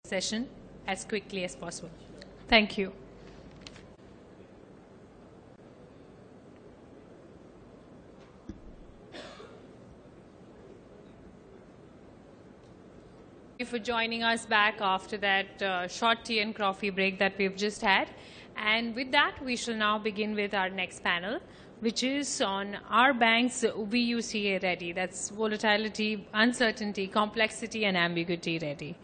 session as quickly as possible. Thank you. Thank you for joining us back after that short tea and coffee break that we've just had. And with that, we shall now begin with our next panel, which is on our bank's VUCA ready. That's volatility, uncertainty, complexity, and ambiguity ready.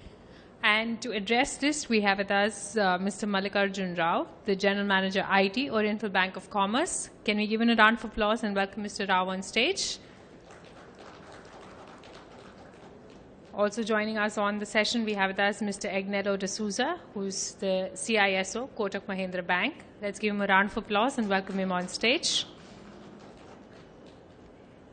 And to address this, we have with us Mr. Mallikarjun Rao, the General Manager IT, Oriental Bank of Commerce. Can we give him a round of applause and welcome Mr. Rao on stage? Also joining us on the session, we have with us Mr. Agnello D'Souza, who's the CISO, Kotak Mahindra Bank. Let's give him a round of applause and welcome him on stage.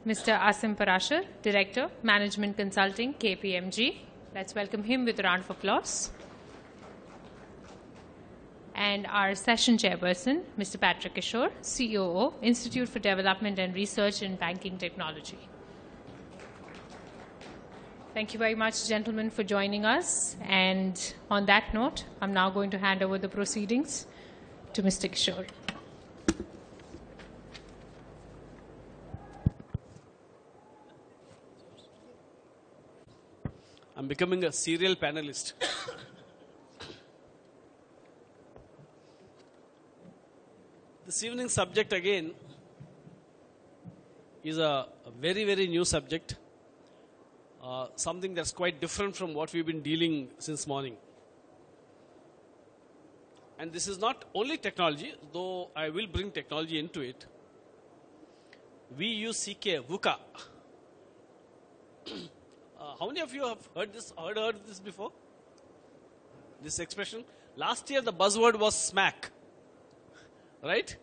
Mr. Asim Parashar, Director, Management Consulting, KPMG. Let's welcome him with a round of applause. And our session chairperson, Mr. Patrick Kishore, COO, Institute for Development and Research in Banking Technology. Thank you very much, gentlemen, for joining us. And on that note, I'm now going to hand over the proceedings to Mr. Kishore. I'm becoming a serial panelist. This evening's subject again is a very, very new subject. Something that's quite different from what we've been dealing since morning. And this is not only technology, though I will bring technology into it. VUCA, VUCA. How many of you have heard this before? This expression? Last year the buzzword was smack. Right?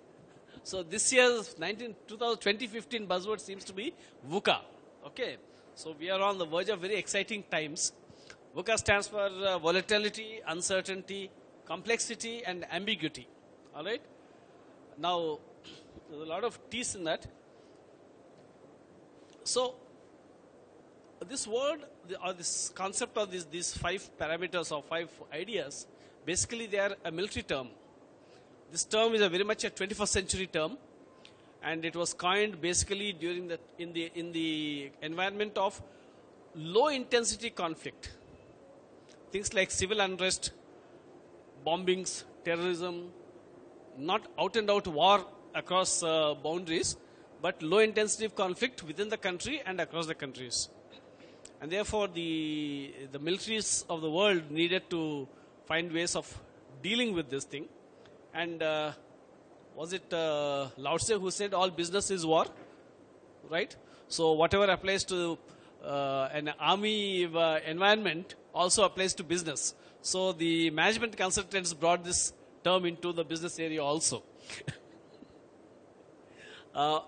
So this year's 2015 buzzword seems to be VUCA. Okay. So we are on the verge of very exciting times. VUCA stands for volatility, uncertainty, complexity, and ambiguity. All right? Now, there's a lot of T's in that. So, this word, or this concept of these 5 parameters or 5 ideas, basically they are a military term. This term is very much a 21st century term. And it was coined basically during in the environment of low intensity conflict. Things like civil unrest, bombings, terrorism, not out and out war across boundaries, but low intensity conflict within the country and across the countries. And therefore the militaries of the world needed to find ways of dealing with this thing. And was it Lao Tse who said all business is war? Right? So whatever applies to an army environment also applies to business. So the management consultants brought this term into the business area also.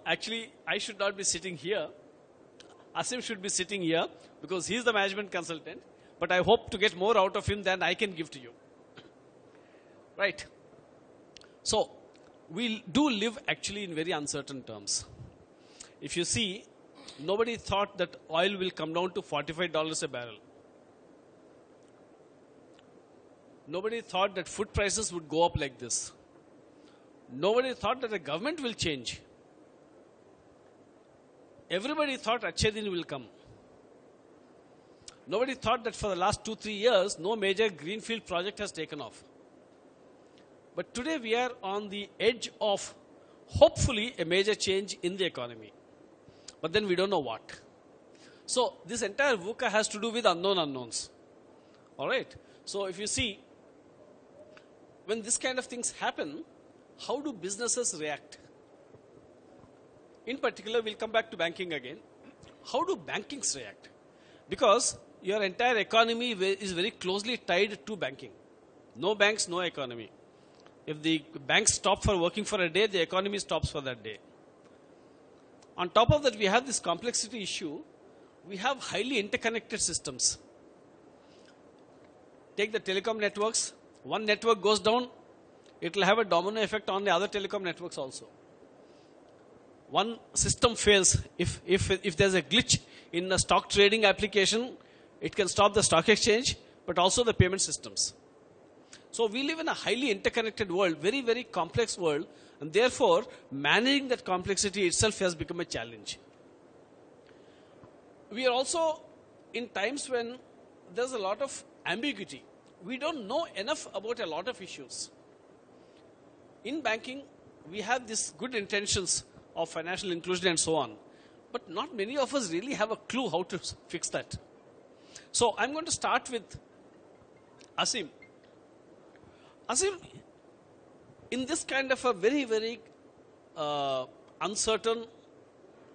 Actually, I should not be sitting here. Asim should be sitting here because he's the management consultant. But I hope to get more out of him than I can give to you. Right? So, we do live actually in very uncertain terms. If you see, nobody thought that oil will come down to $45 a barrel. Nobody thought that food prices would go up like this. Nobody thought that the government will change. Everybody thought Achhe Din will come. Nobody thought that for the last 2-3 years, no major greenfield project has taken off. But today we are on the edge of, hopefully, a major change in the economy. But then we don't know what. So this entire VUCA has to do with unknown unknowns. All right? So if you see, when this kind of things happen, how do businesses react? In particular, we'll come back to banking again. How do bankings react? Because your entire economy is very closely tied to banking. No banks, no economy. If the banks stop for working for a day, the economy stops for that day. On top of that, we have this complexity issue. We have highly interconnected systems. Take the telecom networks. One network goes down, it will have a domino effect on the other telecom networks also. One system fails. If there's a glitch in a stock trading application, it can stop the stock exchange, but also the payment systems. So we live in a highly interconnected world, very, very complex world, and therefore managing that complexity itself has become a challenge. We are also in times when there's a lot of ambiguity. We don't know enough about a lot of issues. In banking, we have these good intentions of financial inclusion and so on, but not many of us really have a clue how to fix that. So I'm going to start with Asim. Asim, in this kind of a very, very uncertain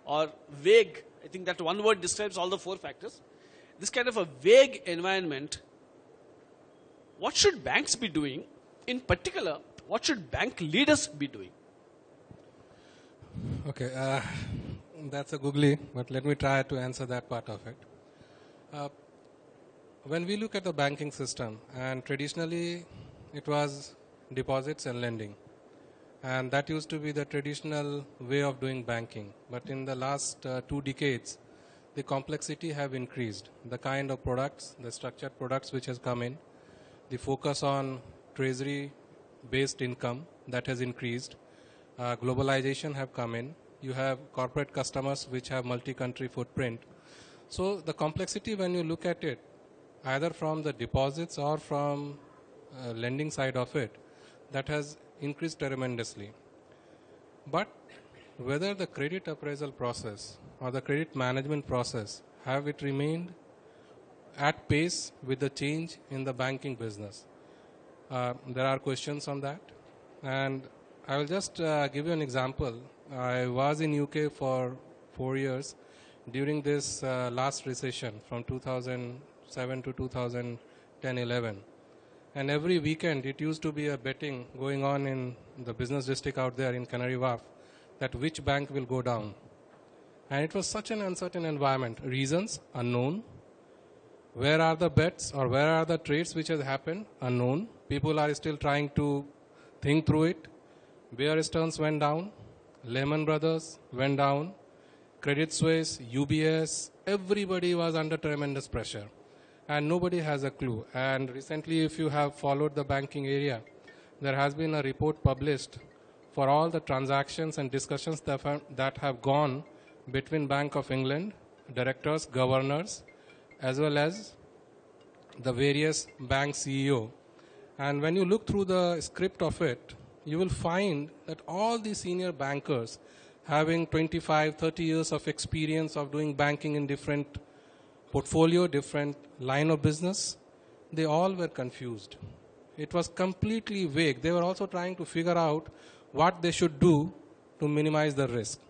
or vague, I think that one word describes all the four factors, this kind of a vague environment, what should banks be doing? In particular, what should bank leaders be doing? Okay, that's a googly, but let me try to answer that part of it. When we look at the banking system, and traditionally it was deposits and lending, and that used to be the traditional way of doing banking. But in the last 2 decades, the complexity have increased. The kind of products, the structured products which has come in, the focus on treasury-based income that has increased, globalization have come in. You have corporate customers which have multi-country footprint. So the complexity, when you look at it, either from the deposits or from lending side of it, that has increased tremendously. But whether the credit appraisal process or the credit management process, have it remained at pace with the change in the banking business? There are questions on that. And I will just give you an example. I was in UK for 4 years during this last recession from 2007 to 2010-11. And every weekend it used to be a betting going on in the business district out there in Canary Wharf that which bank will go down. And it was such an uncertain environment. Reasons unknown. Where are the bets or where are the trades which has happened? Unknown. People are still trying to think through it. Bear Stearns went down. Lehman Brothers went down. Credit Suisse, UBS, everybody was under tremendous pressure. And nobody has a clue. And recently, if you have followed the banking area, there has been a report published for all the transactions and discussions that have gone between Bank of England, directors, governors, as well as the various bank CEO. And when you look through the script of it, you will find that all the senior bankers having 25, 30 years of experience of doing banking in different portfolio, different line of business, they all were confused. It was completely vague. They were also trying to figure out what they should do to minimize the risk.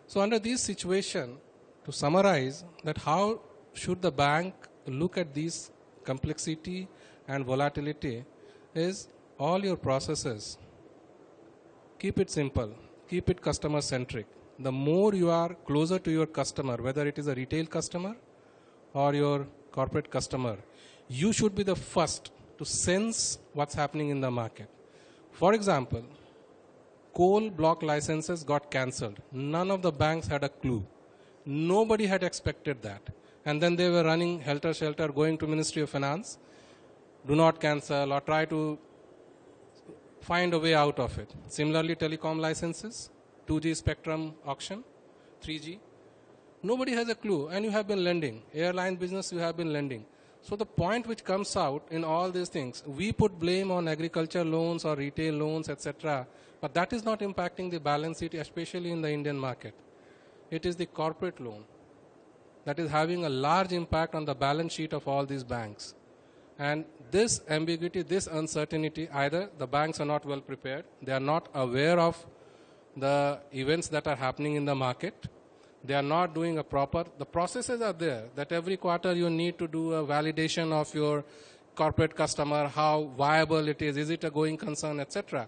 So under this situation, to summarize that how should the bank look at this complexity and volatility is all your processes. Keep it simple. Keep it customer centric. The more you are closer to your customer, whether it is a retail customer or your corporate customer, you should be the first to sense what's happening in the market. For example, coal block licenses got cancelled. None of the banks had a clue. Nobody had expected that. And then they were running helter-skelter, going to Ministry of Finance, do not cancel or try to find a way out of it. Similarly, telecom licenses, 2G spectrum auction, 3G. Nobody has a clue, and you have been lending. Airline business, you have been lending. So the point which comes out in all these things, we put blame on agriculture loans or retail loans, etc. But that is not impacting the balance sheet, especially in the Indian market. It is the corporate loan that is having a large impact on the balance sheet of all these banks. And this ambiguity, this uncertainty, either the banks are not well prepared, they are not aware of the events that are happening in the market, they are not doing the processes are there, that every quarter you need to do a validation of your corporate customer, how viable it is it a going concern, etc.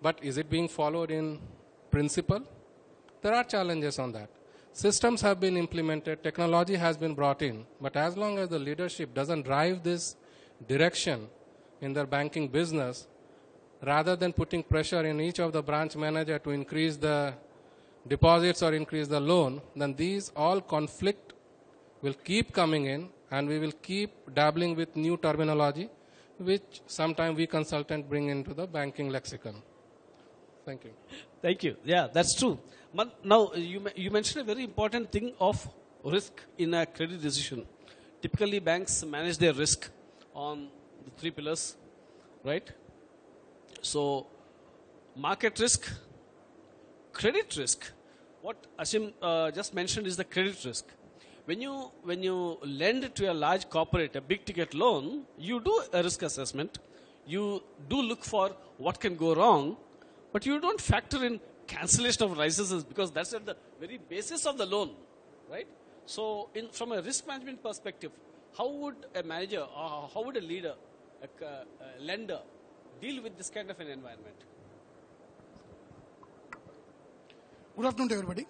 But is it being followed in principle? There are challenges on that. Systems have been implemented, technology has been brought in, but as long as the leadership doesn't drive this direction in their banking business, rather than putting pressure in each of the branch manager to increase the deposits or increase the loan, then these all conflict will keep coming in and we will keep dabbling with new terminology, which sometime we consultant bring into the banking lexicon. Thank you. Thank you. Yeah, that's true. Now, you mentioned a very important thing of risk in a credit decision. Typically, banks manage their risk on the three pillars, right? So, market risk, credit risk. What Asim just mentioned is the credit risk. When you lend to a large corporate, a big ticket loan, you do a risk assessment. You do look for what can go wrong, but you don't factor in cancellation of licenses because that's at the very basis of the loan, right? So, from a risk management perspective, how would a manager or how would a leader, a lender, deal with this kind of an environment? Good afternoon to everybody.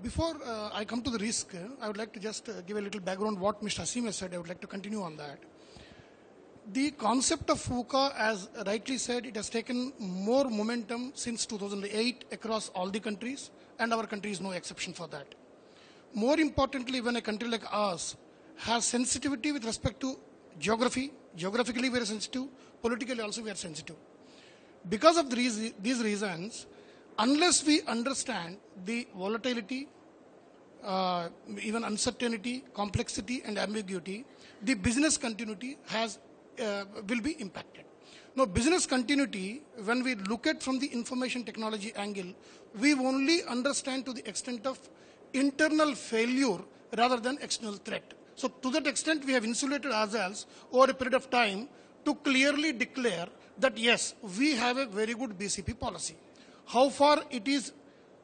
Before I come to the risk, I would like to just give a little background what Mr. Asim has said. I would like to continue on that. The concept of VUCA, as rightly said, it has taken more momentum since 2008 across all the countries, and our country is no exception for that. More importantly, when a country like ours has sensitivity with respect to geography, geographically we are sensitive, politically also we are sensitive. Because of these reasons, unless we understand the volatility, even uncertainty, complexity and ambiguity, the business continuity will be impacted. Now, business continuity, when we look at from the information technology angle, we only understand to the extent of internal failure rather than external threat. So to that extent, we have insulated ourselves over a period of time to clearly declare that yes, we have a very good BCP policy. How far it is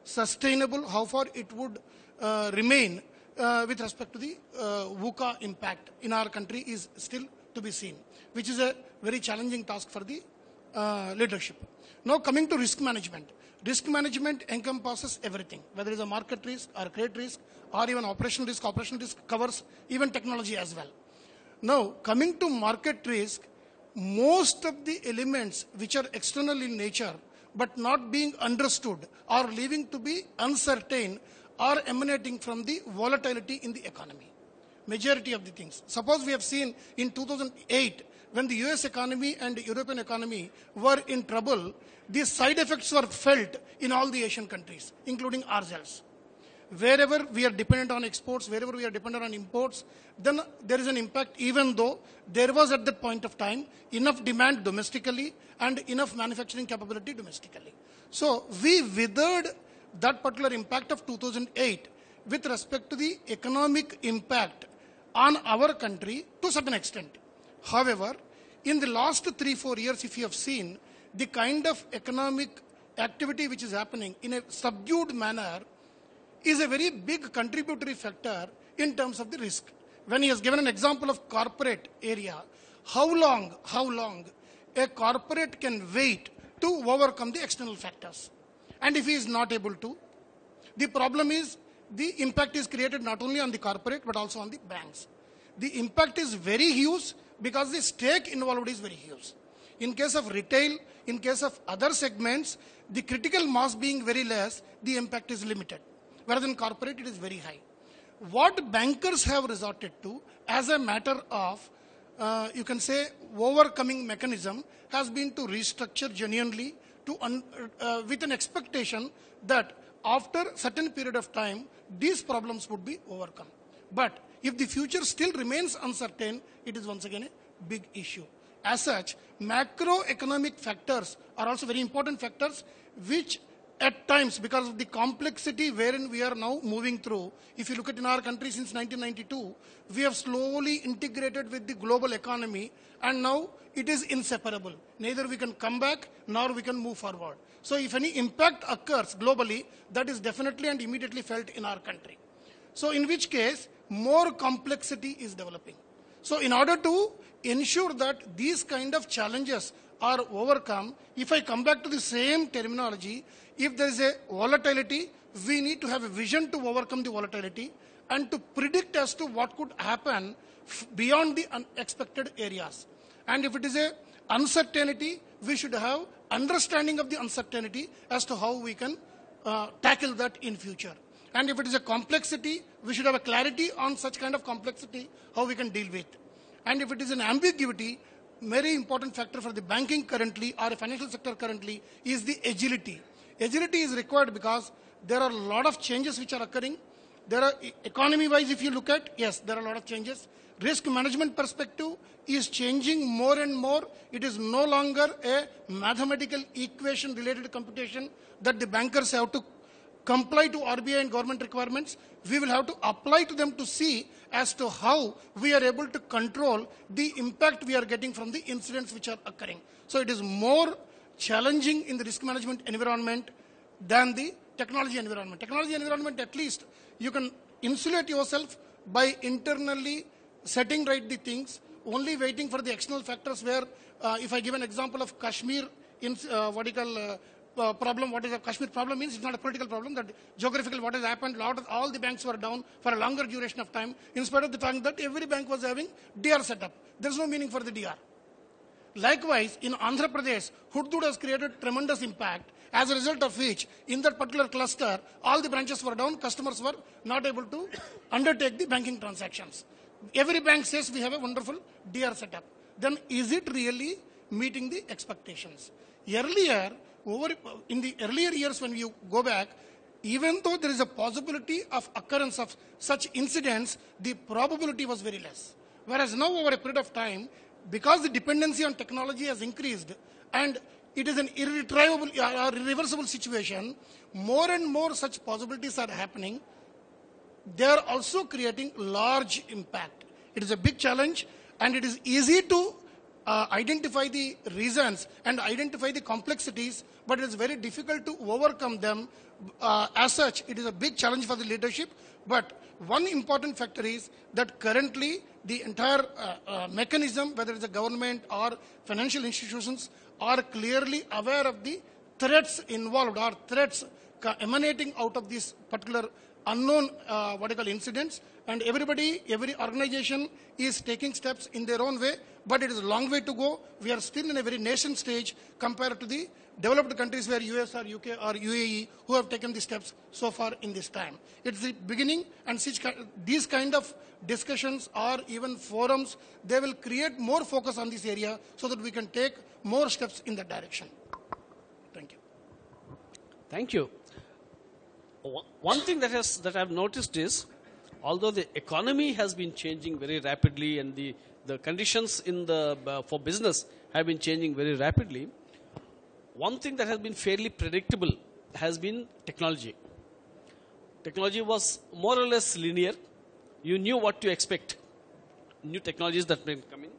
sustainable, how far it would remain with respect to the VUCA impact in our country is still to be seen, which is a very challenging task for the leadership. Now coming to risk management. Risk management encompasses everything, whether it is a market risk or credit risk or even operational risk. Operational risk covers even technology as well. Now coming to market risk, most of the elements which are external in nature but not being understood or leaving to be uncertain are emanating from the volatility in the economy. Majority of the things. Suppose we have seen in 2008, when the US economy and the European economy were in trouble, these side effects were felt in all the Asian countries, including ourselves. Wherever we are dependent on exports, wherever we are dependent on imports, then there is an impact, even though there was at that point of time enough demand domestically and enough manufacturing capability domestically. So we withered that particular impact of 2008 with respect to the economic impact on our country to a certain extent. However, in the last 3-4 years, if you have seen the kind of economic activity which is happening in a subdued manner is a very big contributory factor in terms of the risk. When he has given an example of corporate area, how long a corporate can wait to overcome the external factors? And if he is not able to, the problem is the impact is created not only on the corporate but also on the banks. The impact is very huge because the stake involved is very huge. In case of retail, in case of other segments, the critical mass being very less, the impact is limited. Whereas in corporate, it is very high. What bankers have resorted to as a matter of, you can say, overcoming mechanism has been to restructure genuinely with an expectation that after certain period of time, these problems would be overcome. But if the future still remains uncertain, it is once again a big issue. As such, macroeconomic factors are also very important factors which at times, because of the complexity wherein we are now moving through, if you look at in our country since 1992, we have slowly integrated with the global economy and now it is inseparable. Neither we can come back nor we can move forward. So if any impact occurs globally, that is definitely and immediately felt in our country. So in which case, more complexity is developing. So in order to ensure that these kind of challenges are overcome, if I come back to the same terminology, if there is a volatility, we need to have a vision to overcome the volatility and to predict as to what could happen beyond the unexpected areas. And if it is a uncertainty, we should have understanding of the uncertainty as to how we can tackle that in future. And if it is a complexity, we should have a clarity on such kind of complexity, how we can deal with. And if it is an ambiguity, very important factor for the banking currently or the financial sector currently is the agility. Agility is required because there are a lot of changes which are occurring. There are, economy-wise, if you look at, yes, there are a lot of changes. Risk management perspective is changing more and more. It is no longer a mathematical equation-related computation that the bankers have to comply to RBI and government requirements. We will have to apply to them to see as to how we are able to control the impact we are getting from the incidents which are occurring. So it is more challenging in the risk management environment than the technology environment. Technology environment, at least, you can insulate yourself by internally setting right the things, only waiting for the external factors where, if I give an example of Kashmir, problem, what is a Kashmir problem means, it's not a political problem, that geographical what has happened, all the banks were down for a longer duration of time, in spite of the fact that every bank was having DR setup. There's no meaning for the DR. Likewise, in Andhra Pradesh, Hudud has created tremendous impact, as a result of which, in that particular cluster, all the branches were down, customers were not able to undertake the banking transactions. Every bank says we have a wonderful DR setup. Then is it really meeting the expectations? Earlier, in the earlier years when you go back, even though there is a possibility of occurrence of such incidents, the probability was very less. Whereas now over a period of time, because the dependency on technology has increased and it is an irretrievable or irreversible situation, more and more such possibilities are happening. They are also creating large impact. It is a big challenge, and it is easy to identify the reasons and identify the complexities, but it is very difficult to overcome them. As such, it is a big challenge for the leadership. But one important factor is that currently the entire mechanism, whether it's a government or financial institutions, are clearly aware of the threats involved or threats emanating out of this particular unknown incidents, and every organization is taking steps in their own way, but it is a long way to go. We are still in a very nascent stage compared to the developed countries where US or UK or UAE who have taken the steps so far in this time. It's the beginning, and these kind of discussions or even forums, they will create more focus on this area so that we can take more steps in that direction. Thank you. Thank you. One thing that I've noticed is, although the economy has been changing very rapidly and the conditions for business have been changing very rapidly, one thing that has been fairly predictable has been technology. Technology was more or less linear. You knew what to expect. New technologies that may come in.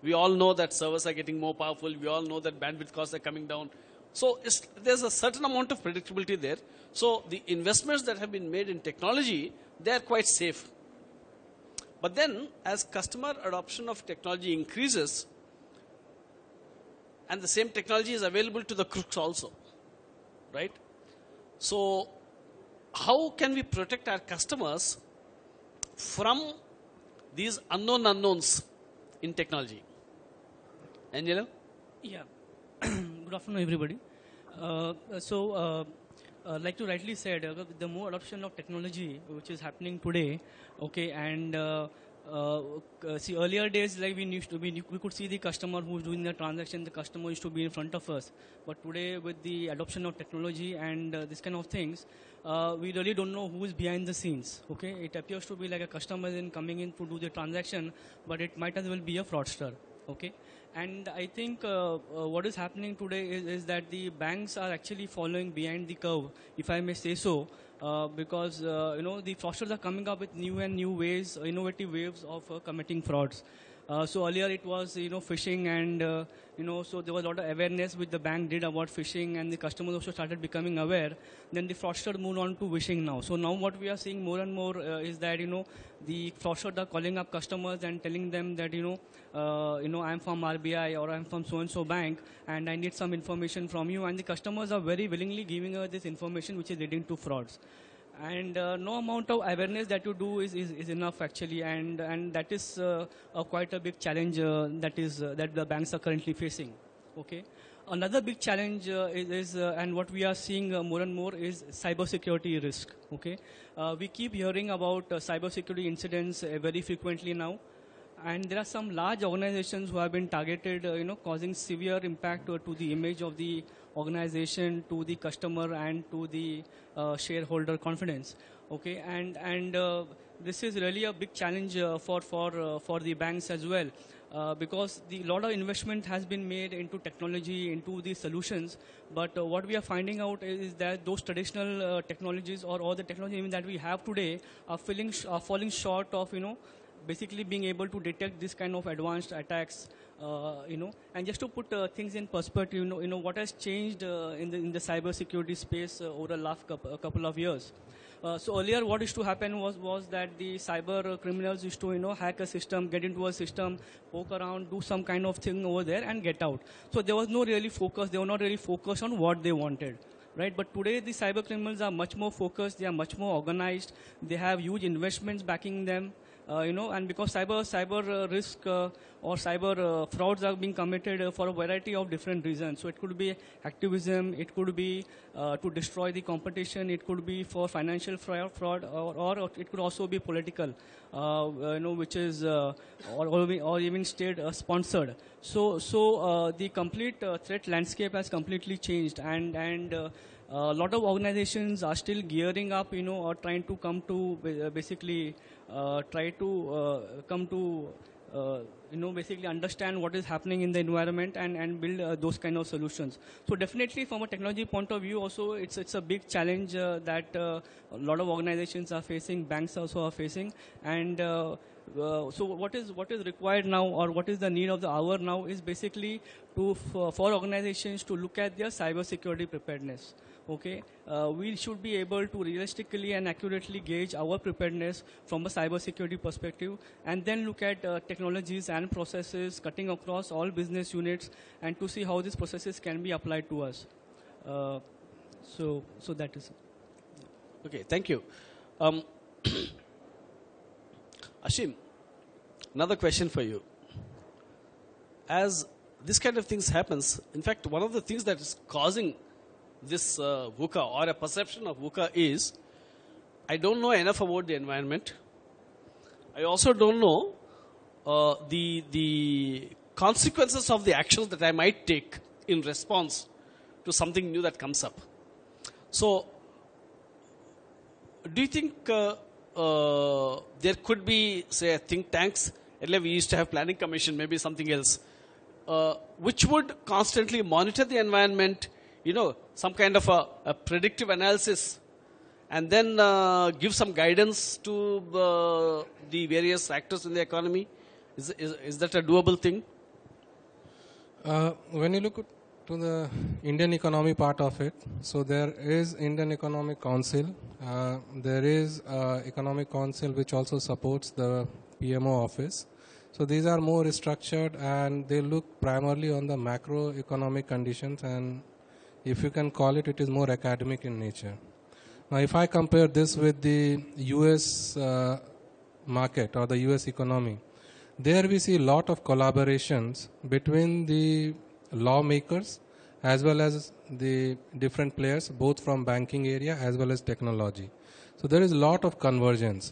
We all know that servers are getting more powerful. We all know that bandwidth costs are coming down. So there's a certain amount of predictability there. So the investments that have been made in technology, they are quite safe. But then, as customer adoption of technology increases, and the same technology is available to the crooks also, right? So how can we protect our customers from these unknowns in technology? Angelo? Yeah. Good afternoon, everybody. Like you rightly said, the more adoption of technology which is happening today, okay, and see, earlier days, like we could see the customer who's doing the transaction, the customer used to be in front of us. But today, with the adoption of technology and this kind of things, we really don't know who is behind the scenes. Okay, it appears to be like a customer is coming in to do the transaction, but it might as well be a fraudster. Okay. And I think what is happening today is that the banks are actually following behind the curve, if I may say so, because the fraudsters are coming up with new and new ways, innovative ways of committing frauds. So earlier it was phishing, and so there was a lot of awareness which the bank did about phishing, and the customers also started becoming aware. Then the fraudster moved on to wishing now. So now what we are seeing more and more is that the fraudsters are calling up customers and telling them that I'm from RBI or I'm from so and so bank and I need some information from you, and the customers are very willingly giving us this information which is leading to frauds. And no amount of awareness that you do is enough actually, and that is quite a big challenge that the banks are currently facing. Okay. Another big challenge and what we are seeing more and more is cybersecurity risk. Okay. We keep hearing about cybersecurity incidents very frequently now. And there are some large organizations who have been targeted, causing severe impact to the image of the organization, to the customer, and to the shareholder confidence. Okay, and this is really a big challenge for the banks as well, because the lot of investment has been made into technology, into the solutions. But what we are finding out is that those traditional technologies or the technology even that we have today are falling short of basically being able to detect this kind of advanced attacks, and just to put things in perspective, what has changed in the cyber security space over the last couple of years. So earlier, what used to happen was that the cyber criminals used to hack a system, get into a system, poke around, do some kind of thing over there, and get out. So there was no really focus. They were not really focused on what they wanted. Right, but today the cyber criminals are much more focused. They are much more organized. They have huge investments backing them. And because cyber risk or cyber frauds are being committed for a variety of different reasons. So it could be activism, it could be to destroy the competition, it could be for financial fraud, or it could also be political, which is or even state sponsored. So the complete threat landscape has completely changed, and a lot of organizations are still gearing up, or trying to come to basically basically understand what is happening in the environment and build those kind of solutions. So definitely from a technology point of view also, it's a big challenge that a lot of organizations are facing, banks also are facing. And so what is required now, or what is the need of the hour now, is basically for organizations to look at their cyber security preparedness. Okay, we should be able to realistically and accurately gauge our preparedness from a cyber security perspective, and then look at technologies and processes cutting across all business units, and to see how these processes can be applied to us. So that is it. Okay, thank you. Ashim, another question for you. As this kind of things happens, in fact, one of the things that is causing this VUCA or a perception of VUCA is, I don't know enough about the environment. I also don't know the consequences of the actions that I might take in response to something new that comes up. So, do you think there could be, say, think tanks? Earlier we used to have planning commission, maybe something else, which would constantly monitor the environment, some kind of a predictive analysis, and then give some guidance to the various actors in the economy? Is that a doable thing? When you look to the Indian economy part of it, so there is Indian Economic Council. There is Economic Council which also supports the PMO office. So these are more structured, and they look primarily on the macroeconomic conditions, and if you can call it, it is more academic in nature. Now, if I compare this with the US market or the US economy, there we see a lot of collaborations between the lawmakers as well as the different players, both from banking area as well as technology. So there is a lot of convergence.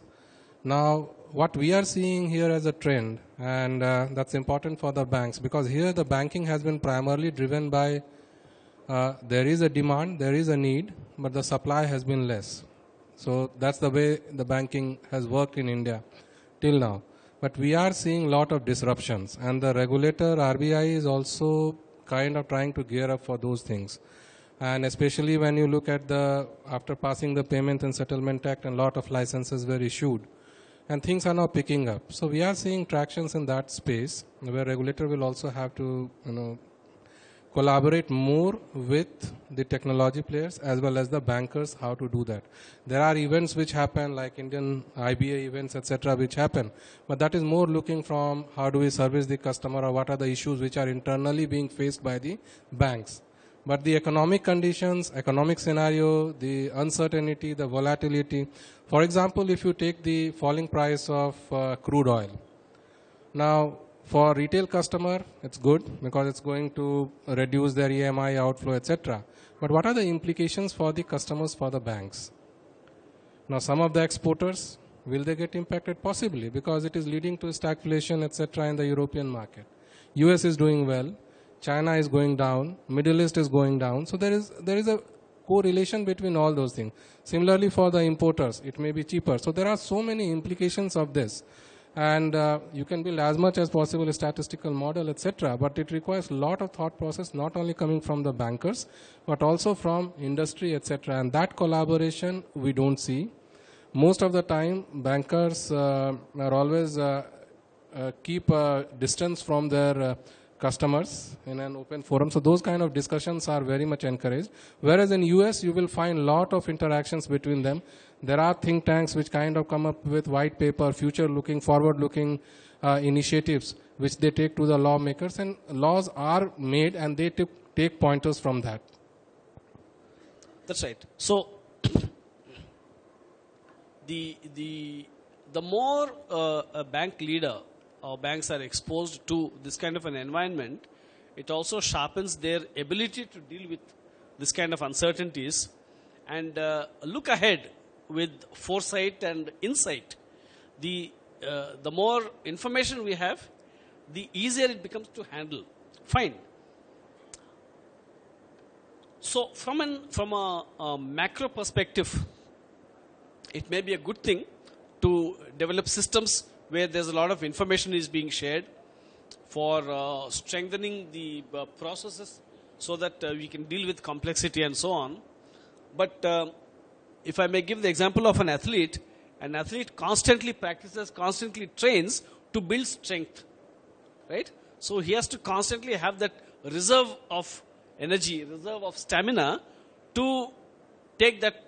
Now, what we are seeing here as a trend, and that's important for the banks, because here the banking has been primarily driven by there is a demand, there is a need, but the supply has been less. So that's the way the banking has worked in India till now. But we are seeing a lot of disruptions, and the regulator, RBI, is also kind of trying to gear up for those things. And especially when you look at after passing the Payment and Settlement Act, and a lot of licenses were issued, and things are now picking up. So we are seeing tractions in that space, where regulator will also have to, collaborate more with the technology players as well as the bankers, how to do that. There are events which happen, like Indian IBA events, etc., which happen, but that is more looking from how do we service the customer, or what are the issues which are internally being faced by the banks. But the economic conditions, economic scenario, the uncertainty, the volatility. For example, if you take the falling price of crude oil. Now, For retail customer, it's good because it's going to reduce their EMI outflow, etc. But what are the implications for the customers, for the banks? Now, some of the exporters, will they get impacted? Possibly, because it is leading to stagflation, etc. in the European market. US is doing well, China is going down, Middle East is going down. So there is a correlation between all those things. Similarly, for the importers, it may be cheaper. So there are so many implications of this. And you can build as much as possible a statistical model, etc. But it requires a lot of thought process, not only coming from the bankers, but also from industry, etc. And that collaboration we don't see. Most of the time, bankers are always keep a distance from their customers in an open forum. So those kind of discussions are very much encouraged. Whereas in US, you will find a lot of interactions between them. There are think tanks which kind of come up with white paper, future-looking, forward-looking initiatives which they take to the lawmakers, and laws are made and they take pointers from that. That's right. So the more a bank leader or banks are exposed to this kind of an environment, it also sharpens their ability to deal with this kind of uncertainties and look ahead with foresight and insight. The more information we have, the easier it becomes to handle. Fine. So from a macro perspective, it may be a good thing to develop systems where there's a lot of information is being shared for strengthening the processes so that we can deal with complexity and so on. But if I may give the example of an athlete constantly practices, constantly trains to build strength, right? So he has to constantly have that reserve of energy, reserve of stamina to take that,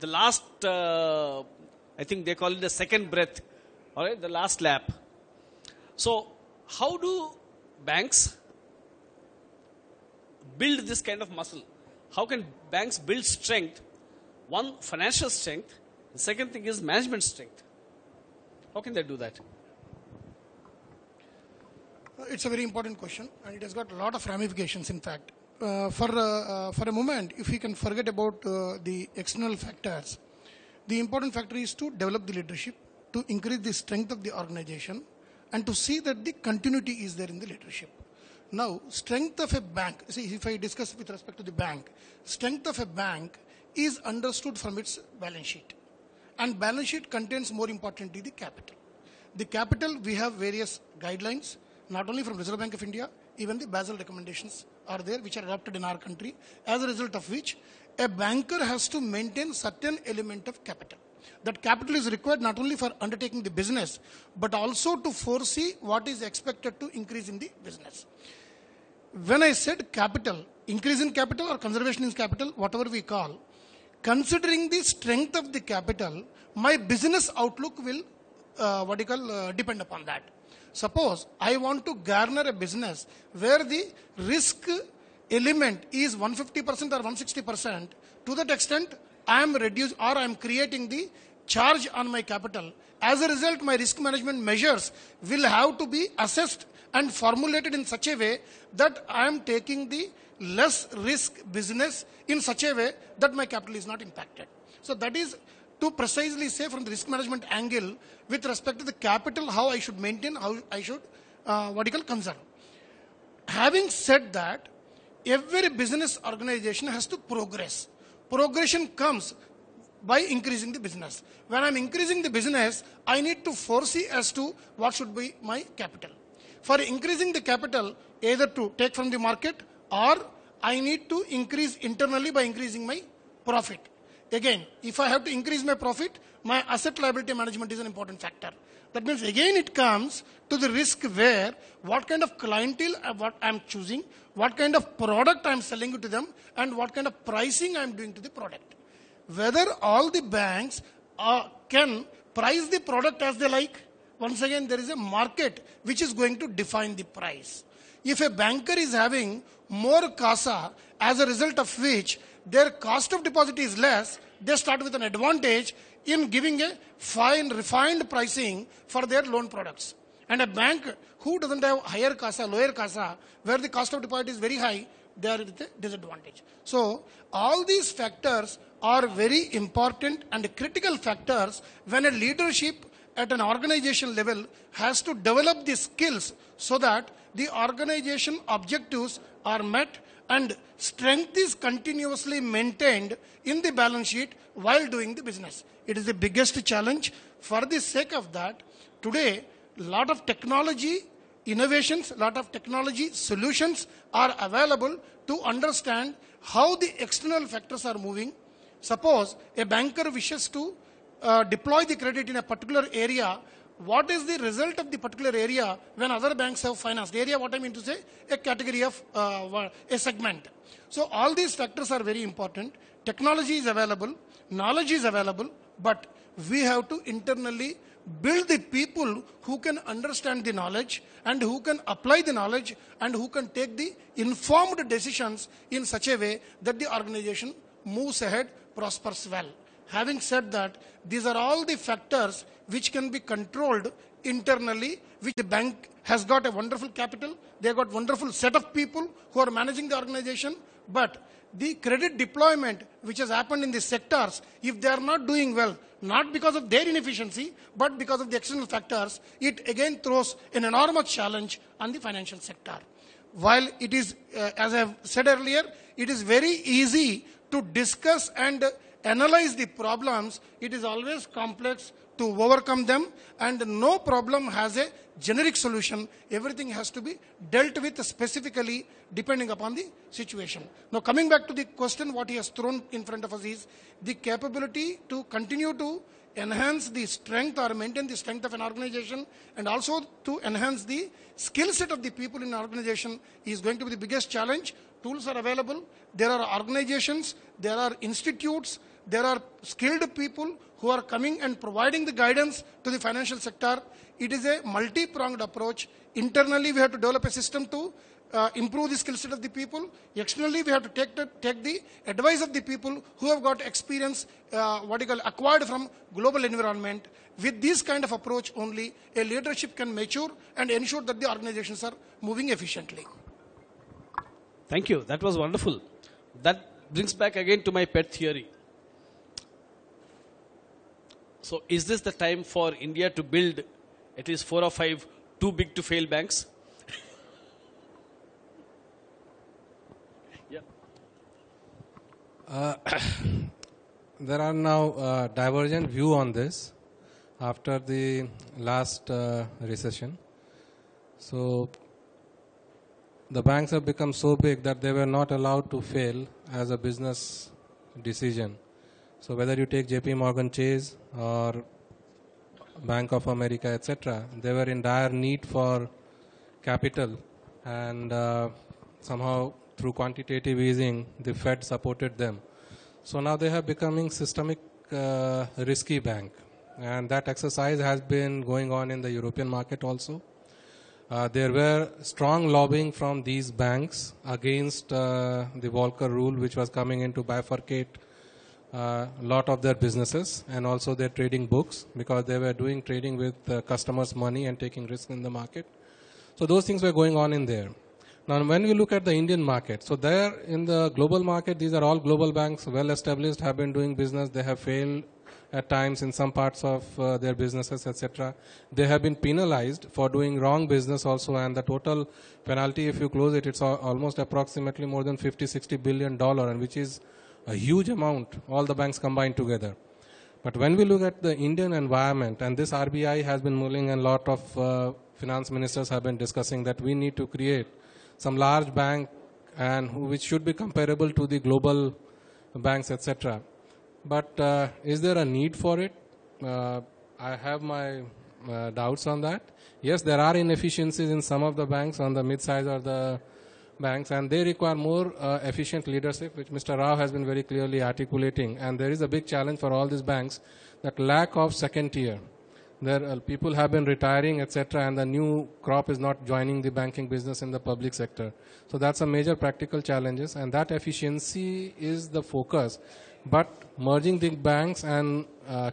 the last, I think they call it the second breath, all right, the last lap. So how do banks build this kind of muscle? How can banks build strength? One, financial strength. The second thing is management strength. How can they do that? It's a very important question, and it has got a lot of ramifications, in fact. For a moment, if we can forget about the external factors, the important factor is to develop the leadership, to increase the strength of the organization, and to see that the continuity is there in the leadership. Now, strength of a bank, see, if I discuss with respect to the bank, strength of a bank is understood from its balance sheet. And balance sheet contains, more importantly, the capital. The capital, we have various guidelines, not only from Reserve Bank of India, even the Basel recommendations are there, which are adopted in our country, as a result of which a banker has to maintain certain element of capital. That capital is required not only for undertaking the business, but also to foresee what is expected to increase in the business. When I said capital, increase in capital or conservation in capital, whatever we call, considering the strength of the capital, my business outlook will depend upon that. Suppose I want to garner a business where the risk element is 150% or 160%, to that extent I am reduced or I am creating the charge on my capital. As a result, my risk management measures will have to be assessed and formulated in such a way that I am taking the less risk business in such a way that my capital is not impacted. So that is to precisely say from the risk management angle with respect to the capital, how I should maintain, how I should conserve. Having said that, every business organization has to progress. Progression comes by increasing the business. When I'm increasing the business, I need to foresee as to what should be my capital. For increasing the capital, either to take from the market or I need to increase internally by increasing my profit. Again, if I have to increase my profit, my asset liability management is an important factor. That means again it comes to the risk where what kind of clientele what I'm choosing, what kind of product I'm selling to them, and what kind of pricing I'm doing to the product. Whether all the banks can price the product as they like, once again there is a market which is going to define the price. If a banker is having more CASA, as a result of which their cost of deposit is less, they start with an advantage in giving a fine, refined pricing for their loan products. And a bank who doesn't have higher CASA, lower CASA, where the cost of deposit is very high, they are at a disadvantage. So all these factors are very important and critical factors when a leadership at an organization level has to develop the skills so that the organization objectives are met and strength is continuously maintained in the balance sheet while doing the business. It is the biggest challenge. For the sake of that, today, a lot of technology innovations, a lot of technology solutions are available to understand how the external factors are moving. Suppose a banker wishes to deploy the credit in a particular area. What is the result of the particular area when other banks have financed? Area, what I mean to say, a category of a segment. So all these factors are very important. Technology is available, knowledge is available, but we have to internally build the people who can understand the knowledge and who can apply the knowledge and who can take the informed decisions in such a way that the organization moves ahead, prospers well. Having said that, these are all the factors which can be controlled internally, which the bank has got a wonderful capital, they have got wonderful set of people who are managing the organization, but the credit deployment which has happened in the sectors, if they are not doing well, not because of their inefficiency, but because of the external factors, it again throws an enormous challenge on the financial sector. While it is, as I have said earlier, it is very easy to discuss and analyze the problems, it is always complex to overcome them, and no problem has a generic solution. Everything has to be dealt with specifically depending upon the situation. Now coming back to the question, what he has thrown in front of us is the capability to continue to enhance the strength or maintain the strength of an organization and also to enhance the skill set of the people in an organization is going to be the biggest challenge. Tools are available. There are organizations, there are institutes, there are skilled people who are coming and providing the guidance to the financial sector. It is a multi-pronged approach. Internally, we have to develop a system to improve the skill set of the people. Externally, we have to take the advice of the people who have got experience, acquired from global environment. With this kind of approach only, a leadership can mature and ensure that the organizations are moving efficiently. Thank you. That was wonderful. That brings back again to my pet theory. So is this the time for India to build at least 4 or 5 too big to fail banks? Yeah. There are now divergent view on this after the last recession. So the banks have become so big that they were not allowed to fail as a business decision. So whether you take JP Morgan Chase or Bank of America, etc., they were in dire need for capital, and somehow through quantitative easing, the Fed supported them. So now they have becoming systemic risky bank, and that exercise has been going on in the European market also. There were strong lobbying from these banks against the Volcker rule, which was coming in to bifurcate a lot of their businesses and also their trading books, because they were doing trading with customers' money and taking risk in the market. So those things were going on in there. Now when we look at the Indian market, so there in the global market, these are all global banks, well established, have been doing business. They have failed at times in some parts of their businesses, etc. They have been penalized for doing wrong business also, and the total penalty, if you close it, it's almost approximately more than $50-60 billion, and which is a huge amount, all the banks combined together. But when we look at the Indian environment, and this RBI has been mulling, and a lot of finance ministers have been discussing that we need to create some large bank and which should be comparable to the global banks, etc. But is there a need for it? I have my doubts on that. Yes, there are inefficiencies in some of the banks on the mid-size or the banks, and they require more efficient leadership, which Mr. Rao has been very clearly articulating. And there is a big challenge for all these banks, that lack of second tier. There people have been retiring, etc., and the new crop is not joining the banking business in the public sector. So that's a major practical challenges, and that efficiency is the focus. But merging the banks and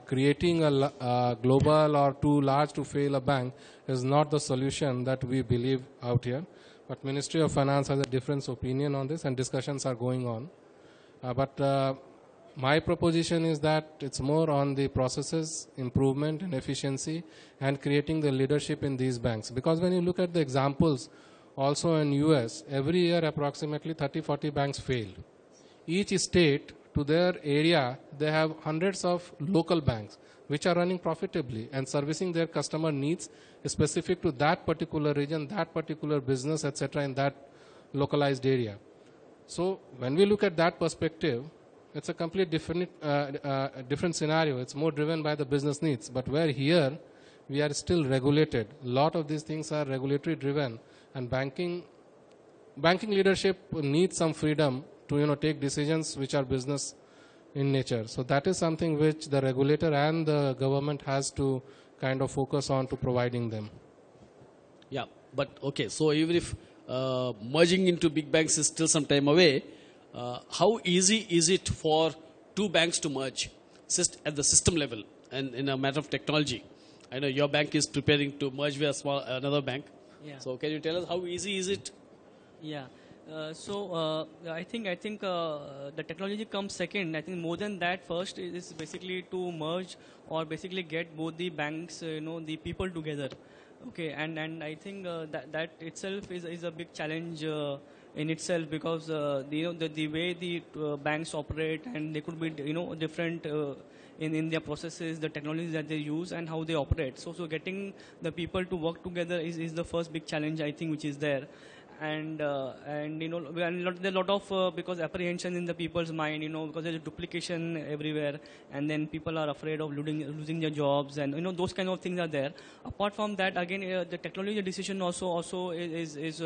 creating a global or too large to fail a bank is not the solution that we believe out here. But Ministry of Finance has a different opinion on this, and discussions are going on. But my proposition is that it's more on the processes, improvement and efficiency, and creating the leadership in these banks. Because when you look at the examples, also in US, every year approximately 30-40 banks fail. Each state, to their area, they have hundreds of local banks which are running profitably and servicing their customer needs specific to that particular region, that particular business, etc. in that localized area. So when we look at that perspective, it's a complete different scenario. It's more driven by the business needs. But where here, we are still regulated. A lot of these things are regulatory driven, and banking leadership needs some freedom to take decisions which are business in nature. So that is something which the regulator and the government has to kind of focus on to providing them. Yeah, but okay, so even if merging into big banks is still some time away, how easy is it for two banks to merge at the system level and in a matter of technology? I know your bank is preparing to merge with another bank. Yeah. So can you tell us how easy is it? Yeah. I think the technology comes second. I think more than that, first is basically to merge or basically get both the banks, the people together. Okay, and I think that itself is a big challenge in itself, because the way the banks operate, and they could be different in their processes, the technologies that they use, and how they operate. So getting the people to work together is the first big challenge, I think, which is there. And there are a lot of because apprehension in the people's mind, because there's duplication everywhere, and then people are afraid of losing their jobs, and those kind of things are there. Apart from that, again, the technology decision also is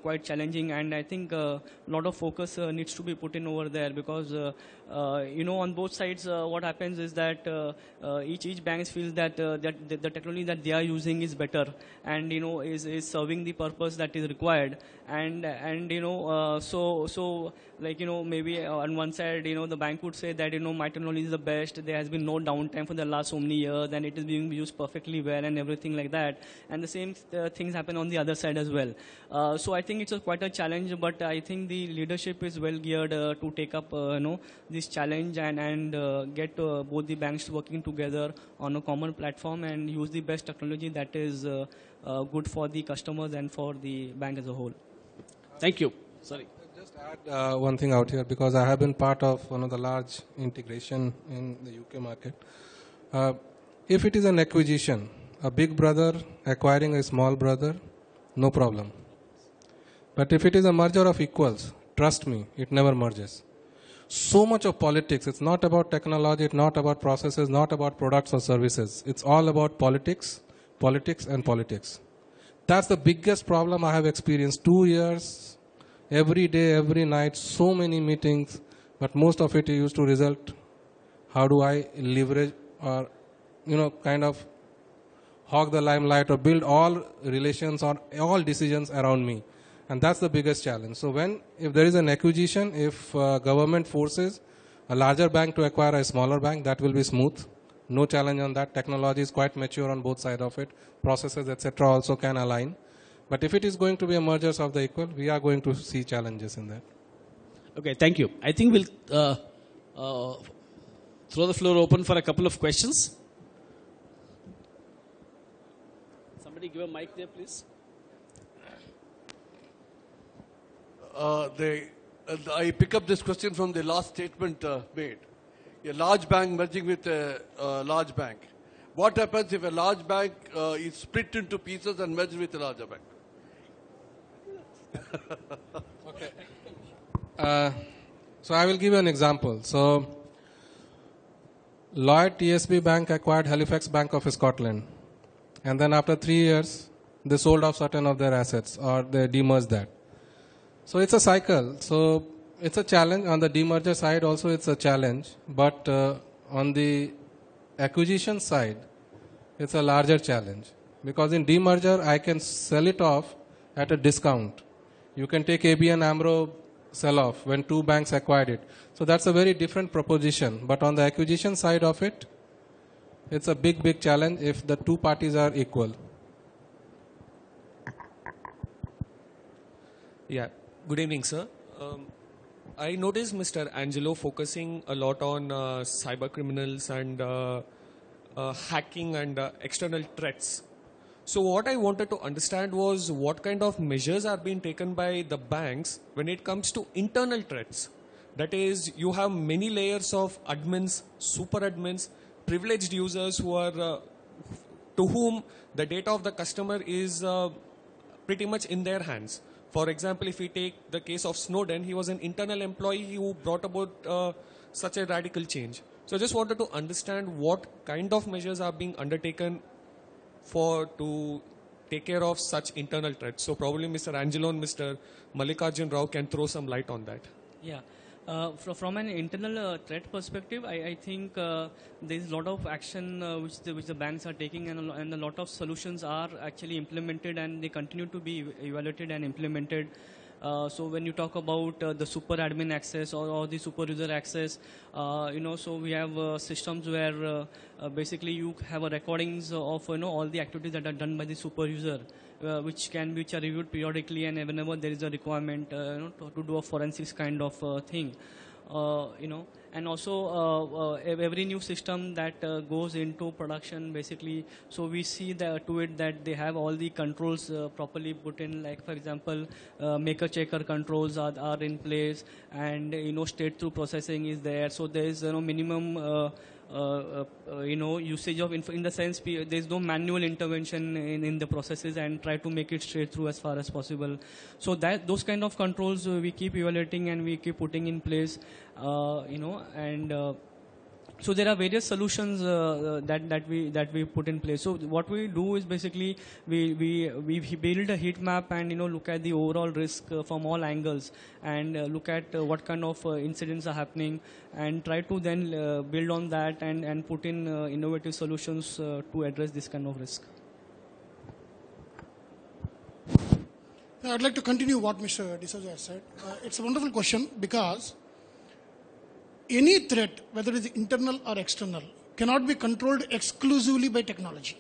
quite challenging, and I think a lot of focus needs to be put in over there, because on both sides, what happens is that each bank feels that the technology that they are using is better, and is serving the purpose that is required. And so maybe on one side, the bank would say that my technology is the best, there has been no downtime for the last so many years, and it is being used perfectly well and everything like that, and the same things happen on the other side as well. So I think it's quite a challenge, but I think the leadership is well geared to take up this challenge and get both the banks working together on a common platform and use the best technology that is good for the customers and for the bank as a whole. Thank you. Sorry. Just add one thing out here, because I have been part of one of the large integration in the UK market. If it is an acquisition, a big brother acquiring a small brother, no problem. But if it is a merger of equals, trust me, it never merges. So much of politics, it's not about technology, it's not about processes, not about products or services. It's all about politics, and politics. That's the biggest problem I have experienced. 2 years, every day, every night, so many meetings, but most of it used to result, how do I leverage or, kind of hog the limelight or build all relations or all decisions around me. And that's the biggest challenge. So if there is an acquisition, if government forces a larger bank to acquire a smaller bank, that will be smooth. No challenge on that. Technology is quite mature on both sides of it. Processes, etc. also can align. But if it is going to be a mergers of the equal, we are going to see challenges in that. Okay, thank you. I think we'll throw the floor open for a couple of questions. Somebody give a mic there, please. I pick up this question from the last statement made. A large bank merging with a large bank. What happens if a large bank is split into pieces and merged with a larger bank? Okay. So I will give you an example. So Lloyd TSB Bank acquired Halifax Bank of Scotland. And then after 3 years, they sold off certain of their assets, or they demerged that. So it's a cycle. So it's a challenge. On the demerger side also it's a challenge. But on the acquisition side, it's a larger challenge. Because in demerger, I can sell it off at a discount. You can take ABN AMRO sell-off when two banks acquired it. So that's a very different proposition. But on the acquisition side of it, it's a big, big challenge if the two parties are equal. Yeah. Good evening, sir. I noticed Mr. Angelo focusing a lot on cyber criminals and hacking and external threats. So what I wanted to understand was what kind of measures are being taken by the banks when it comes to internal threats. That is, you have many layers of admins, super admins, privileged users who are to whom the data of the customer is pretty much in their hands. For example, if we take the case of Snowden, he was an internal employee who brought about such a radical change. So I just wanted to understand what kind of measures are being undertaken to take care of such internal threats. So probably Mr. Angelo and Mr. Mallikarjun Rao can throw some light on that. Yeah. From an internal threat perspective, I think there is a lot of action which the banks are taking, and a lot of solutions are actually implemented, and they continue to be evaluated and implemented. So when you talk about the super admin access or the super user access, so we have systems where basically you have recordings of all the activities that are done by the super user, which are reviewed periodically, and whenever there is a requirement to do a forensics kind of thing. And also every new system that goes into production, basically, so we see to it that they have all the controls properly put in, like for example, maker checker controls are in place, and straight through processing is there. So there is minimum usage of in the sense there is no manual intervention in the processes, and try to make it straight through as far as possible. So that those kind of controls we keep evaluating and we keep putting in place, so there are various solutions that we put in place. So what we do is basically we build a heat map and look at the overall risk from all angles, and look at what kind of incidents are happening, and try to then build on that and put in innovative solutions to address this kind of risk. I'd like to continue what Mr. D'Souza has said. It's a wonderful question, because any threat, whether it is internal or external, cannot be controlled exclusively by technology.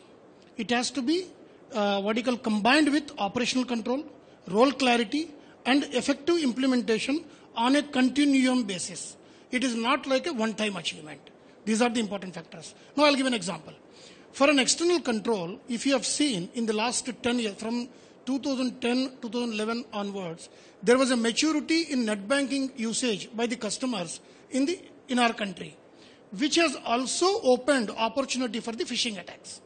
It has to be combined with operational control, role clarity, and effective implementation on a continuum basis. It is not like a one-time achievement. These are the important factors. Now I'll give an example. For an external control, if you have seen in the last 10 years, from 2010, 2011 onwards, there was a maturity in net banking usage by the customers in our country, which has also opened opportunity for the phishing attacks.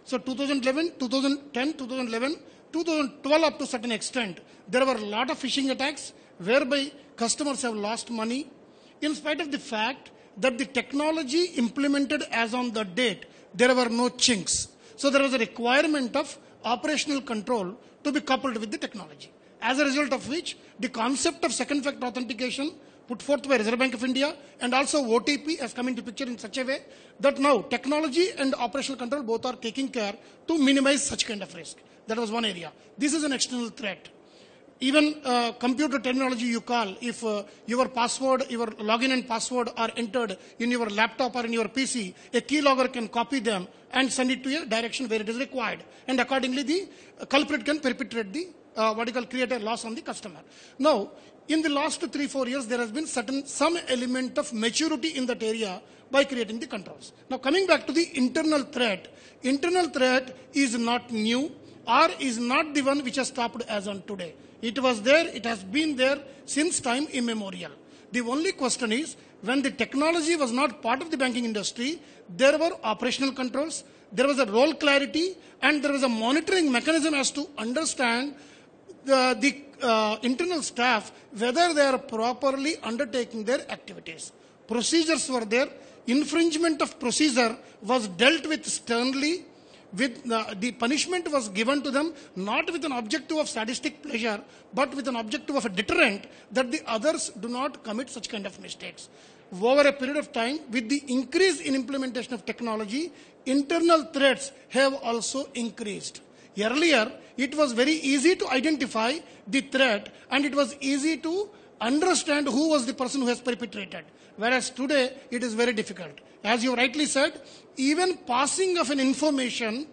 So 2011, 2010, 2011, 2012 up to a certain extent, there were a lot of phishing attacks whereby customers have lost money, in spite of the fact that the technology implemented as on the date, there were no chinks. So there was a requirement of operational control to be coupled with the technology. As a result of which, the concept of second factor authentication put forth by Reserve Bank of India and also OTP has come into picture in such a way that now technology and operational control both are taking care to minimize such kind of risk. That was one area. This is an external threat. Even computer terminology you call, if your password, your login and password are entered in your laptop or in your PC, a keylogger can copy them and send it to a direction where it is required. And accordingly, the culprit can perpetrate the create a loss on the customer. Now, in the last 3-4 years, there has been some element of maturity in that area by creating the controls. Now, coming back to the internal threat is not new or is not the one which has stopped as on today. It was there, it has been there since time immemorial. The only question is, when the technology was not part of the banking industry, there were operational controls, there was a role clarity, and there was a monitoring mechanism as to understand the internal staff, whether they are properly undertaking their activities. Procedures were there. Infringement of procedure was dealt with sternly. The punishment was given to them, not with an objective of sadistic pleasure, but with an objective of a deterrent that the others do not commit such kind of mistakes. Over a period of time, with the increase in implementation of technology, internal threats have also increased. Earlier, it was very easy to identify the threat and it was easy to understand who was the person who has perpetrated. Whereas today, it is very difficult. As you rightly said, even passing of an information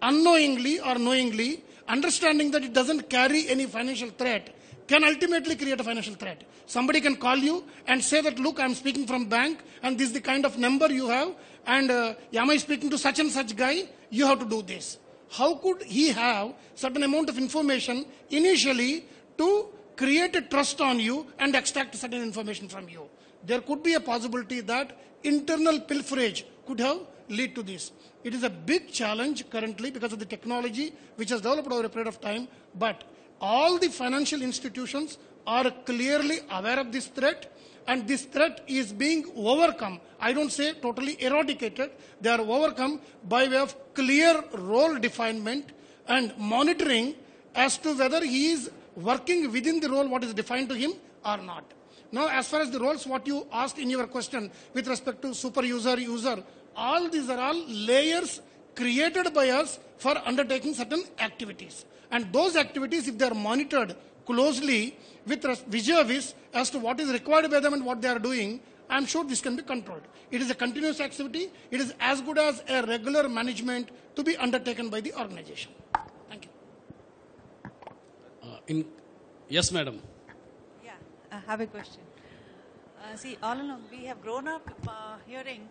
unknowingly or knowingly, understanding that it doesn't carry any financial threat, can ultimately create a financial threat. Somebody can call you and say that, look, I'm speaking from bank and this is the kind of number you have and am I speaking to such and such guy? You have to do this. How could he have certain amount of information initially to create a trust on you and extract certain information from you? There could be a possibility that internal pilferage could have lead to this. It is a big challenge currently because of the technology which has developed over a period of time, but all the financial institutions are clearly aware of this threat, and this threat is being overcome. I don't say totally eradicated. They are overcome by way of clear role definement and monitoring as to whether he is working within the role what is defined to him or not. Now, as far as the roles, what you asked in your question with respect to super user, user, all these are all layers created by us for undertaking certain activities. And those activities, if they are monitored closely with vis-a-vis as to what is required by them and what they are doing, I am sure this can be controlled. It is a continuous activity. It is as good as a regular management to be undertaken by the organization. Thank you. Yes, madam. Yeah, I have a question. See, all along we have grown up hearing.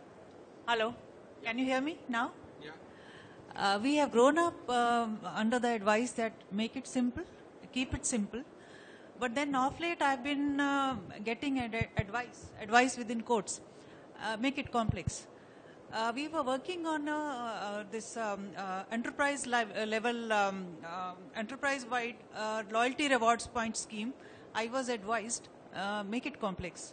Hello, can you hear me now? Yeah. We have grown up under the advice that make it simple, keep it simple. But then off late I've been getting advice within quotes, make it complex. We were working on this enterprise level, enterprise-wide loyalty rewards point scheme. I was advised, make it complex.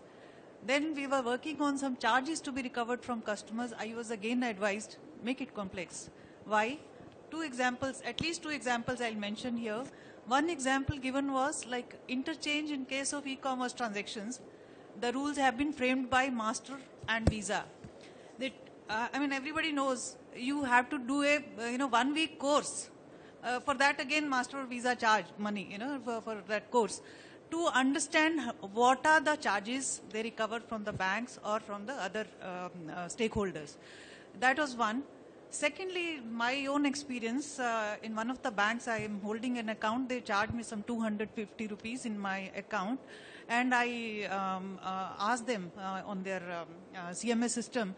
Then we were working on some charges to be recovered from customers. I was again advised, make it complex. Why? Two examples, at least two examples I'll mention here. One example given was like interchange in case of e-commerce transactions. The rules have been framed by Master and Visa. I mean, everybody knows you have to do a 1 week course. For that again, Master or Visa charge money, for that course. To understand what are the charges they recover from the banks or from the other stakeholders. That was one. Secondly, my own experience, in one of the banks I am holding an account, they charged me some 250 rupees in my account. And I asked them on their CMS system,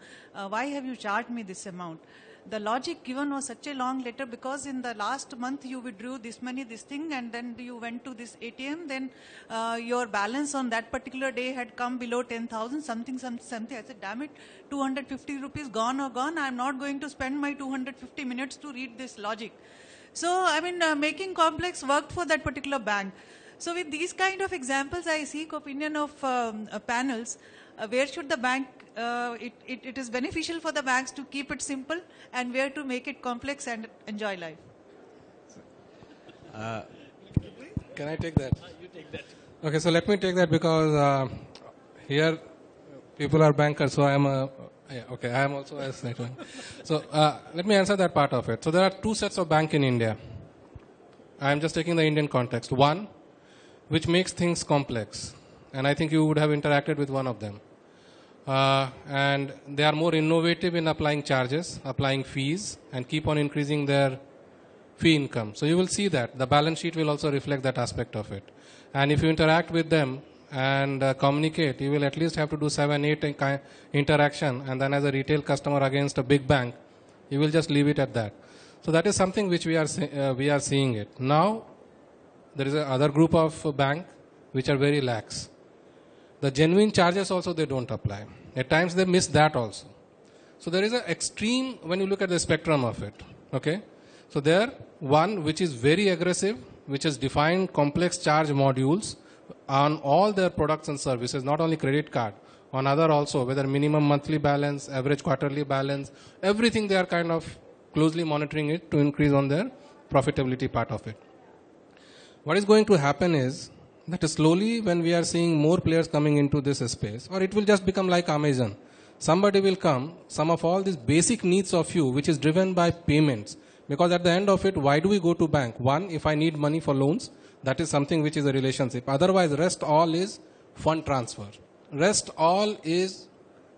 why have you charged me this amount? The logic given was such a long letter because in the last month you withdrew this thing, and then you went to this ATM, then your balance on that particular day had come below 10,000, something. I said, damn it, 250 rupees gone or gone. I'm not going to spend my 250 minutes to read this logic. So, I mean, making complex worked for that particular bank. So with these kind of examples, I seek opinion of panels. Where should the bank, it is beneficial for the banks to keep it simple, and where to make it complex and enjoy life? Can I take that? You take that. Okay, so let me take that because here people are bankers, so I am I am also a slight one. So let me answer that part of it. So there are two sets of bank in India. I am just taking the Indian context. One, which makes things complex, and I think you would have interacted with one of them. And they are more innovative in applying charges, applying fees, and keep on increasing their fee income. So you will see that. The balance sheet will also reflect that aspect of it. And if you interact with them and communicate, you will at least have to do 7, 8 interaction, and then as a retail customer against a big bank, you will just leave it at that. So that is something which we are seeing it. Now, there is another group of bank which are very lax. The genuine charges also they don't apply. At times they miss that also. So there is an extreme when you look at the spectrum of it. Okay. So there, one which is very aggressive, which has defined complex charge modules on all their products and services, not only credit card, on other also, whether minimum monthly balance, average quarterly balance, everything they are kind of closely monitoring it to increase on their profitability part of it. What is going to happen is that slowly when we are seeing more players coming into this space, or it will just become like Amazon. Somebody will come, some of all these basic needs of you, which is driven by payments. Because at the end of it, why do we go to bank? One, if I need money for loans. That is something which is a relationship. Otherwise, rest all is fund transfer. Rest all is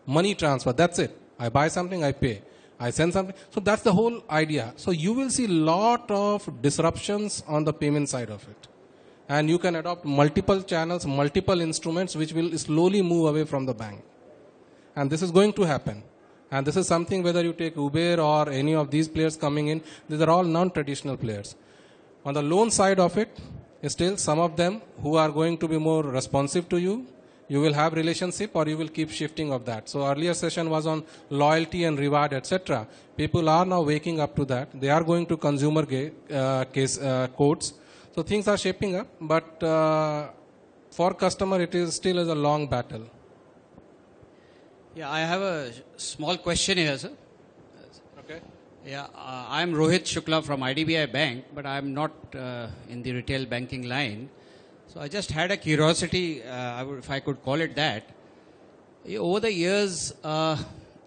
money transfer. That's it. I buy something, I pay. I send something. So that's the whole idea. So you will see lot of disruptions on the payment side of it. And you can adopt multiple channels, multiple instruments which will slowly move away from the bank. And this is going to happen. And this is something whether you take Uber or any of these players coming in, these are all non-traditional players. On the loan side of it, still some of them who are going to be more responsive to you, you will have relationship or you will keep shifting of that. So earlier session was on loyalty and reward, etc. People are now waking up to that. They are going to consumer case codes. So things are shaping up, but for customer it is still a long battle. Yeah, I have a small question here, sir. Okay. Yeah, I'm Rohit Shukla from IDBI Bank, but I'm not in the retail banking line. So I just had a curiosity, if I could call it that. Over the years,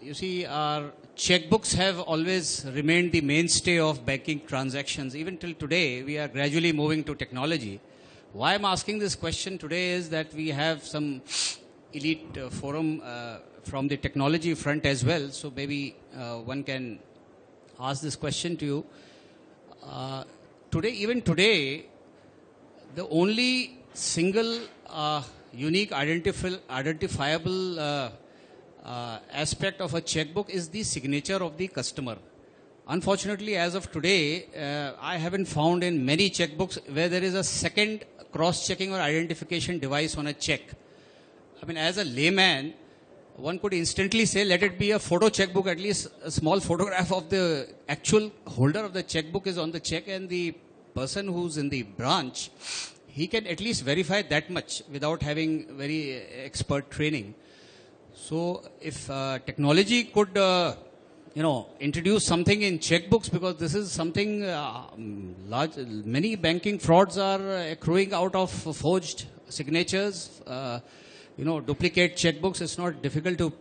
you see, our checkbooks have always remained the mainstay of banking transactions. Even till today, we are gradually moving to technology. Why I'm asking this question today is that we have some elite forum from the technology front as well. So maybe one can ask this question to you. Even today, the only single unique identifiable aspect of a checkbook is the signature of the customer. Unfortunately, as of today, I haven't found in many checkbooks where there is a second cross-checking or identification device on a check. I mean, as a layman, one could instantly say, let it be a photo checkbook, at least a small photograph of the actual holder of the checkbook is on the check, and the person who's in the branch, he can at least verify that much without having very expert training. So if technology could, introduce something in checkbooks, because this is something many banking frauds are accruing out of forged signatures, duplicate checkbooks. It's not difficult to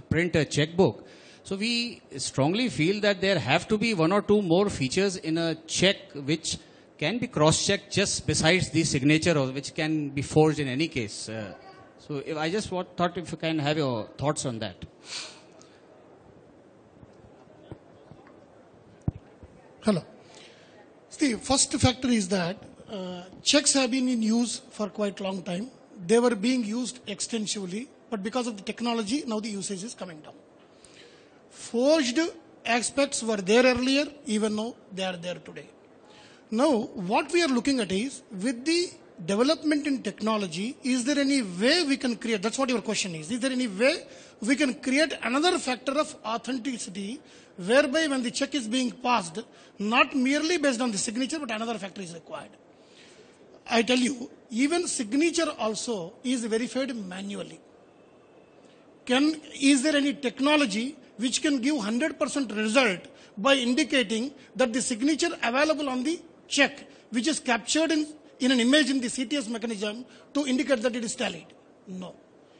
print a checkbook. So we strongly feel that there have to be one or two more features in a check which can be cross-checked just besides the signature, or which can be forged in any case. So I just thought if you can have your thoughts on that. Hello. The first factor is that checks have been in use for quite a long time. They were being used extensively, but because of the technology, now the usage is coming down. Forged aspects were there earlier, even though they are there today. Now, what we are looking at is, with the development in technology, is there any way we can create, that's what your question is there any way we can create another factor of authenticity, whereby when the check is being passed, not merely based on the signature, but another factor is required. I tell you, even signature also is verified manually. Is there any technology which can give 100% result by indicating that the signature available on the check, which is captured in an image in the CTS mechanism, to indicate that it is tallied? No.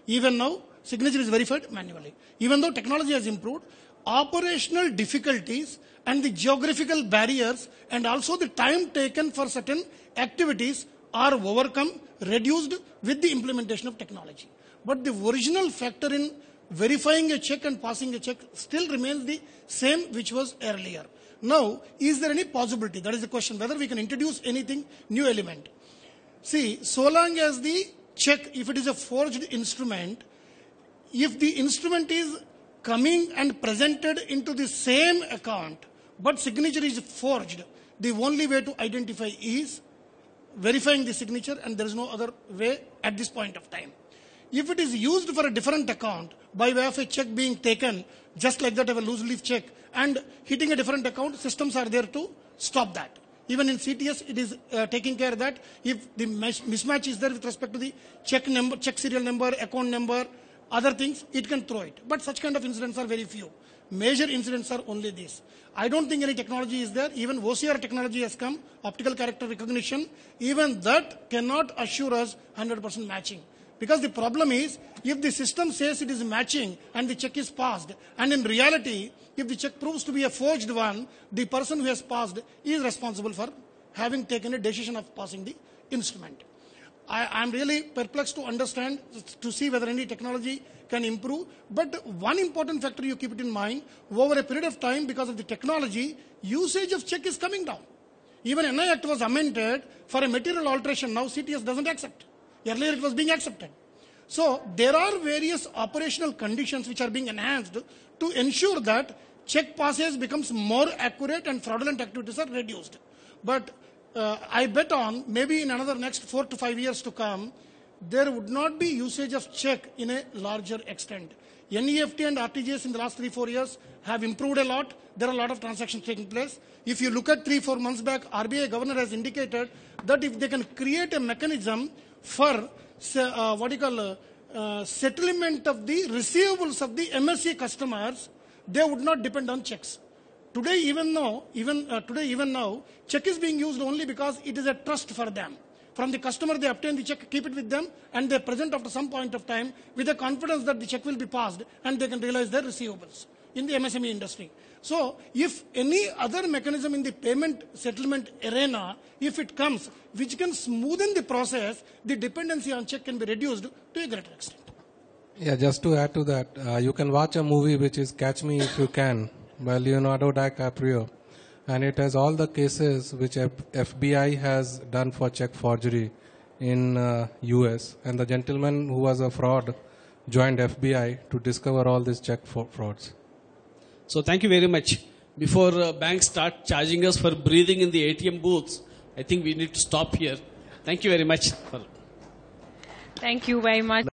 Even now, signature is verified manually. Even though technology has improved, operational difficulties and the geographical barriers and also the time taken for certain activities are overcome, reduced with the implementation of technology. But the original factor in verifying a check and passing a check still remains the same which was earlier. Now, is there any possibility? That is the question, whether we can introduce anything, new element. See, so long as the check, if it is a forged instrument, if the instrument is coming and presented into the same account, but signature is forged, the only way to identify is verifying the signature, and there is no other way at this point of time. If it is used for a different account, by way of a check being taken, just like that of a loose leaf check, and hitting a different account, systems are there to stop that. Even in CTS, it is taking care that if the mismatch is there with respect to the check number, check serial number, account number, other things, it can throw it. But such kind of incidents are very few. Major incidents are only this. I don't think any technology is there. Even OCR technology has come, optical character recognition. Even that cannot assure us 100% matching. Because the problem is, if the system says it is matching and the check is passed, and in reality, if the check proves to be a forged one, the person who has passed is responsible for having taken a decision of passing the instrument. I'm really perplexed to understand, to see whether any technology can improve. But one important factor you keep it in mind, over a period of time, because of the technology, usage of check is coming down. Even NI Act was amended for a material alteration. Now CTS doesn't accept. Earlier it was being accepted. So there are various operational conditions which are being enhanced to ensure that check passage becomes more accurate and fraudulent activities are reduced. But I bet on maybe in another next 4 to 5 years to come, there would not be usage of check in a larger extent. NEFT and RTGS in the last 3-4 years have improved a lot. There are a lot of transactions taking place. If you look at 3-4 months back, RBI governor has indicated that if they can create a mechanism for settlement of the receivables of the MSE customers, they would not depend on checks. Today, even now, check is being used only because it is a trust for them. From the customer, they obtain the check, keep it with them, and they present after some point of time with the confidence that the check will be passed and they can realize their receivables in the MSME industry. So, if any other mechanism in the payment settlement arena, if it comes, which can smoothen the process, the dependency on check can be reduced to a greater extent. Yeah, just to add to that, you can watch a movie which is Catch Me If You Can by Leonardo DiCaprio, and it has all the cases which FBI has done for check forgery in US, and the gentleman who was a fraud joined FBI to discover all these check frauds. So thank you very much. Before banks start charging us for breathing in the ATM booths, I think we need to stop here. Thank you very much. Thank you very much.